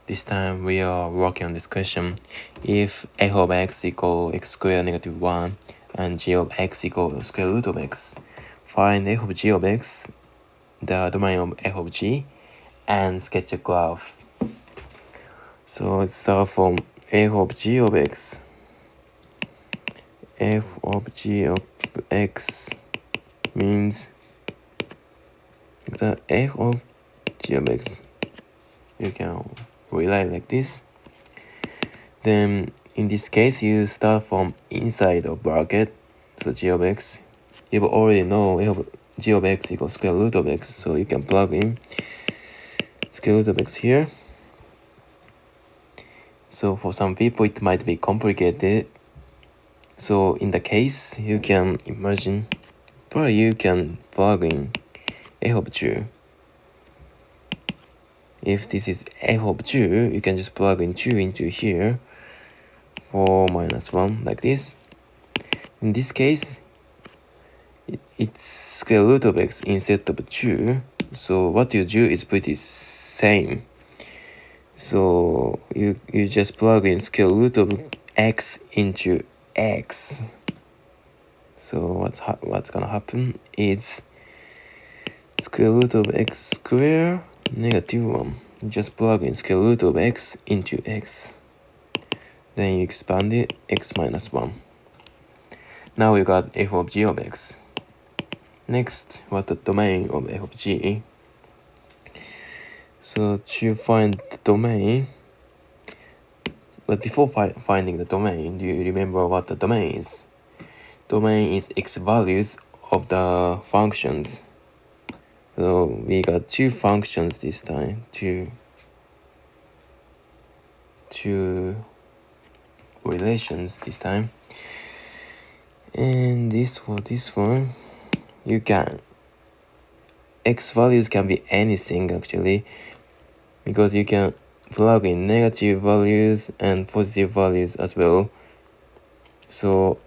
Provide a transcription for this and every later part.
This time we are working on this question. If f of x equal x squared negative 1 and g of x equal square root of x, find f of g of x, the domain of f of g, and sketch a graph. So let's start from f of g of x. F of g of x means the f of g of x. You can rewrite like this. Then in this case, you start from inside of bracket, so g of x. You already know f of g of x equals square root of x, so you can plug in square root of x here. So for some people it might be complicated. So in the case, you can imagine, or you can plug in f of 2. If this is f of 2, you can just plug in 2 into here. 4 minus 1 like this. In this case, it's square root of x instead of 2. So what you do is pretty same. So you just plug in square root of x into x. So what's gonna happen is square root of x squared negative 1. You just plug in square root of x into x. Then you expand it, x minus 1. Now we got f of g of x. Next, what's the domain of f of g? So to find the domain, but before finding the domain, do you remember what the domain is? Domain is x values of the functions. So we got two functions this time, two relations this time. And this for this one, you can, x values can be anything actually, because you can plug in negative values and positive values as well. So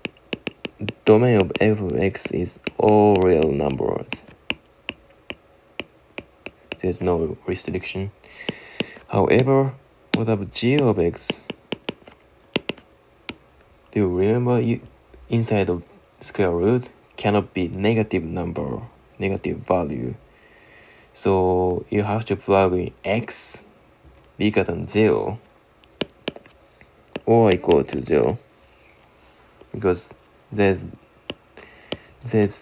domain of f of x is all real numbers. There's no restriction. However, what about g of x? Do you remember, inside of square root cannot be negative number, negative value. So you have to plug in x bigger than 0 or equal to 0, because there's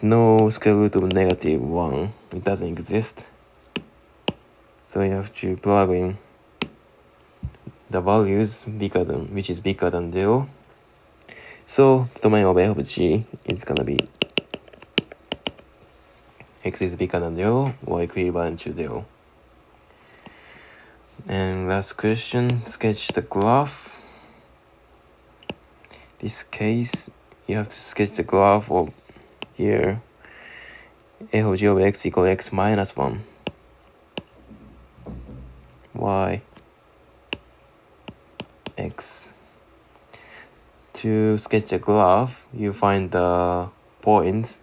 no square root of negative 1. It doesn't exist. So you have to plug in the values which is bigger than 0. So the domain of f of g is gonna be x is bigger than 0 or equivalent to 0. And last question, sketch the graph. This case, you have to sketch the graph of here, f of g of x equals x minus 1. Y x. To sketch a graph, you find the points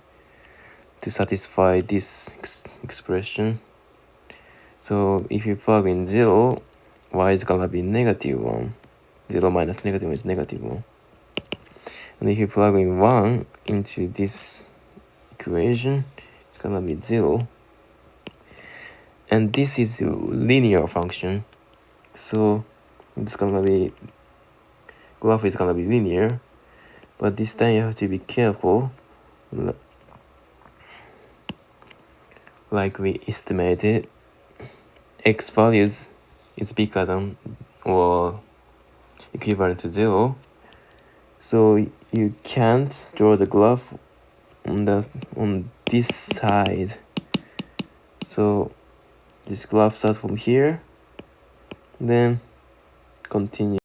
to satisfy this expression. So if you plug in 0, y is gonna be negative 1. 0 minus negative 1 is negative 1. And if you plug in 1 into this equation, it's gonna be 0. And this is a linear function, so it's gonna be, graph is gonna be linear, but this time you have to be careful. Like we estimated, x values is bigger than or equivalent to 0, so you can't draw the graph on this side. So this graph starts from here, then continue